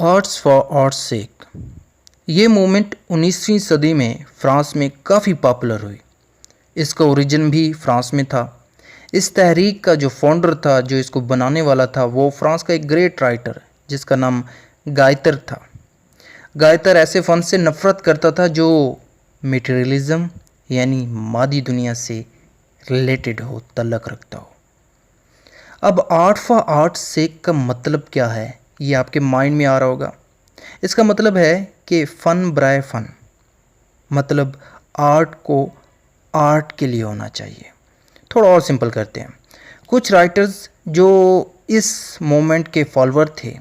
Arts for arts सेक ये movement 19वीं सदी में फ़्रांस में काफ़ी पॉपुलर हुई। इसका ओरिजिन भी फ़्रांस में था। इस तहरीक का जो फाउंडर था, जो इसको बनाने वाला था, वो फ़्रांस का एक ग्रेट राइटर जिसका नाम गायतर था। गायतर ऐसे फ़न से नफ़रत करता था जो मटेरियलिज़म यानी मादी दुनिया से रिलेटेड हो, तल्लक रखता हो। अब आर्ट फॉर आर्ट सेक का मतलब क्या है, ये आपके माइंड में आ रहा होगा। इसका मतलब है कि फ़न बराए फ़न, मतलब आर्ट को आर्ट के लिए होना चाहिए। थोड़ा और सिंपल करते हैं। कुछ राइटर्स जो इस मोमेंट के फॉलोअर थे,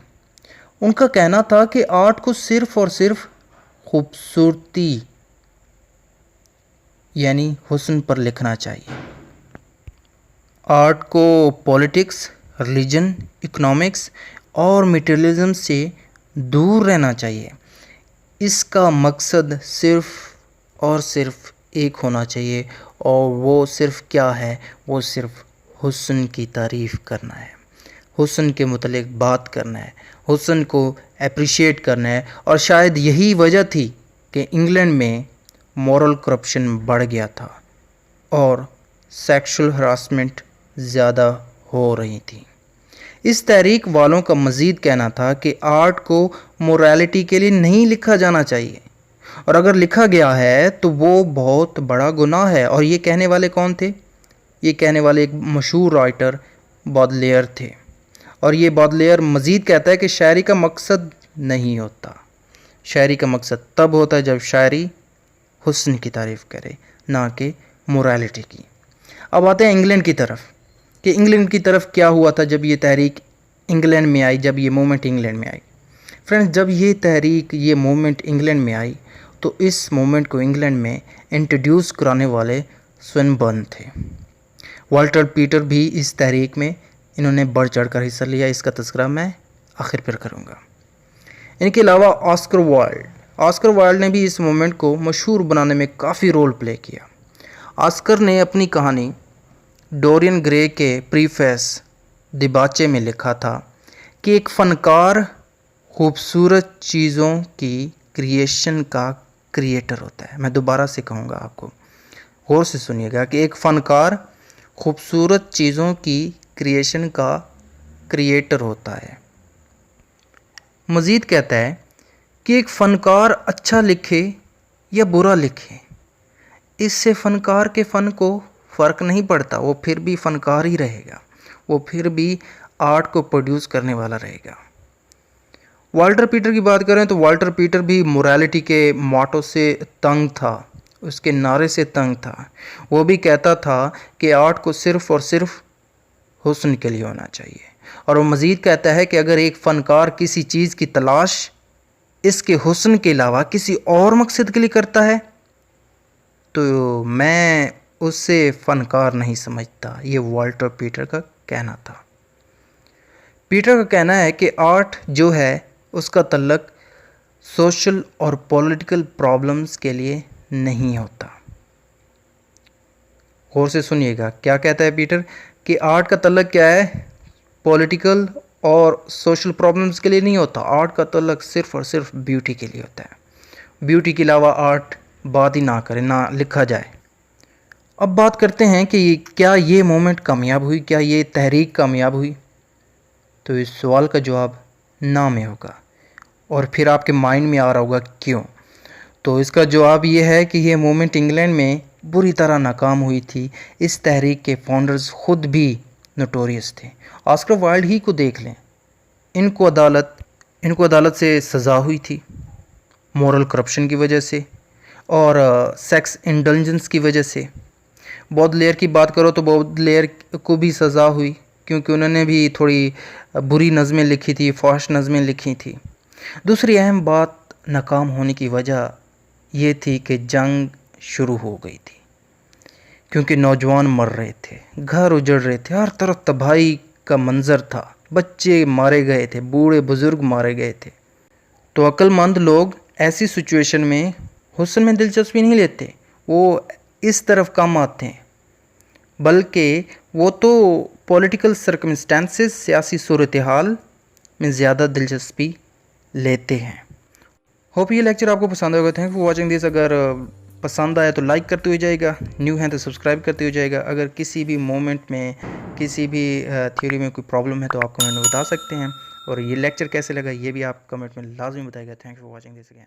उनका कहना था कि आर्ट को सिर्फ़ और सिर्फ खूबसूरती यानी हुस्न पर लिखना चाहिए। आर्ट को पॉलिटिक्स, रिलीजन, इकोनॉमिक्स और मटेरियलिज्म से दूर रहना चाहिए। इसका मकसद सिर्फ़ और सिर्फ एक होना चाहिए, और वो सिर्फ़ क्या है, वो सिर्फ़ हुस्न की तारीफ़ करना है, हुस्न के मुतल्लिक़ बात करना है, हुस्न को अप्रिशिएट करना है। और शायद यही वजह थी कि इंग्लैंड में मॉरल करप्शन बढ़ गया था और सेक्सुअल हरासमेंट ज़्यादा हो रही थी। इस तहरीक वालों का मज़ीद कहना था कि आर्ट को मोरालिटी के लिए नहीं लिखा जाना चाहिए, और अगर लिखा गया है तो वो बहुत बड़ा गुनाह है। और ये कहने वाले कौन थे? ये कहने वाले एक मशहूर राइटर बॉडलेयर थे। और ये बॉडलेयर मज़ीद कहता है कि शायरी का मकसद नहीं होता। शायरी का मकसद तब होता है जब शायरी हुस्न की तारीफ़ करे, ना कि मोरालिटी की। अब आते हैं इंग्लैंड की तरफ, कि इंग्लैंड की तरफ क्या हुआ था जब ये तहरीक इंग्लैंड में आई, जब ये मूवमेंट इंग्लैंड में आई। फ्रेंड्स, जब ये तहरीक, ये मूवमेंट इंग्लैंड में आई, तो इस मूवमेंट को इंग्लैंड में इंट्रोड्यूस कराने वाले स्विनबर्न थे। वाल्टर पीटर भी इस तहरीक में इन्होंने बढ़ चढ़ कर हिस्सा लिया। इसका तज़किरा मैं आखिर पर करूँगा। इनके अलावा ऑस्कर वाइल्ड ने भी इस मूवमेंट को मशहूर बनाने में काफ़ी रोल प्ले किया। ऑस्कर ने अपनी कहानी डोरियन ग्रे के प्रीफेस दिबाचे में लिखा था कि एक फ़नकार खूबसूरत चीज़ों की क्रिएशन का क्रिएटर होता है। मैं दोबारा से कहूँगा, आपको गौर से सुनिएगा, कि एक फ़नकार खूबसूरत चीज़ों की क्रिएशन का क्रिएटर होता है। मज़ीद कहता है कि एक फ़नकार अच्छा लिखे या बुरा लिखे, इससे फ़नकार के फ़न को फ़र्क नहीं पड़ता, वो फिर भी फ़नकार ही रहेगा, वो फिर भी आर्ट को प्रोड्यूस करने वाला रहेगा। वाल्टर पीटर की बात करें तो वाल्टर पीटर भी मोरालिटी के मोटो से तंग था, उसके नारे से तंग था। वो भी कहता था कि आर्ट को सिर्फ़ और सिर्फ हुस्न के लिए होना चाहिए। और वो मज़ीद कहता है कि अगर एक फ़नकार किसी चीज़ की तलाश इसके हुस्न के अलावा किसी और मकसद के लिए करता है, तो मैं उससे फ़नकार नहीं समझता। ये वाल्टर पीटर का कहना था। पीटर का कहना है कि आर्ट जो है उसका तल्लक सोशल और पॉलिटिकल प्रॉब्लम्स के लिए नहीं होता। गौर से सुनिएगा, क्या कहता है पीटर, कि आर्ट का तल्लक क्या है, पॉलिटिकल और सोशल प्रॉब्लम्स के लिए नहीं होता। आर्ट का तल्लक सिर्फ़ और सिर्फ ब्यूटी के लिए होता है। ब्यूटी के अलावा आर्ट बात ही ना करे, ना लिखा जाए। अब बात करते हैं कि क्या ये मूवमेंट कामयाब हुई, क्या ये तहरीक कामयाब हुई? तो इस सवाल का जवाब ना में होगा, और फिर आपके माइंड में आ रहा होगा क्यों। तो इसका जवाब ये है कि ये मूवमेंट इंग्लैंड में बुरी तरह नाकाम हुई थी। इस तहरीक के फाउंडर्स ख़ुद भी नोटोरियस थे। ऑस्कर वाइल्ड ही को देख लें, इनको अदालत से सज़ा हुई थी मॉरल करप्शन की वजह से और सेक्स इंडल्जेंस की वजह से। बॉडलेयर की बात करो तो बॉडलेयर को भी सज़ा हुई, क्योंकि उन्होंने भी थोड़ी बुरी नज़में लिखी थी, फौश नज़में लिखी थी। दूसरी अहम बात नाकाम होने की वजह ये थी कि जंग शुरू हो गई थी, क्योंकि नौजवान मर रहे थे, घर उजड़ रहे थे, हर तरफ तबाही का मंजर था, बच्चे मारे गए थे, बूढ़े बुज़ुर्ग मारे गए थे। तो अक्लमंद लोग ऐसी सिचुएशन में हुस्न में दिलचस्पी नहीं लेते, वो इस तरफ कम आते हैं, बल्कि वो तो पॉलिटिकल सर्कमस्टेंसेस, सियासी सूरत हाल में ज़्यादा दिलचस्पी लेते हैं। होप ये लेक्चर आपको पसंद होगा। Thank for watching this. अगर पसंद आया तो लाइक करते हुए जाएगा, न्यू हैं तो सब्सक्राइब करते हुए जाएगा। अगर किसी भी मोमेंट में किसी भी थ्योरी में कोई प्रॉब्लम है तो आप कमेंट में बता सकते हैं। और ये लेक्चर कैसे लगा ये भी आप कमेंट में लाजमी बताएगा। Thank for watching this again.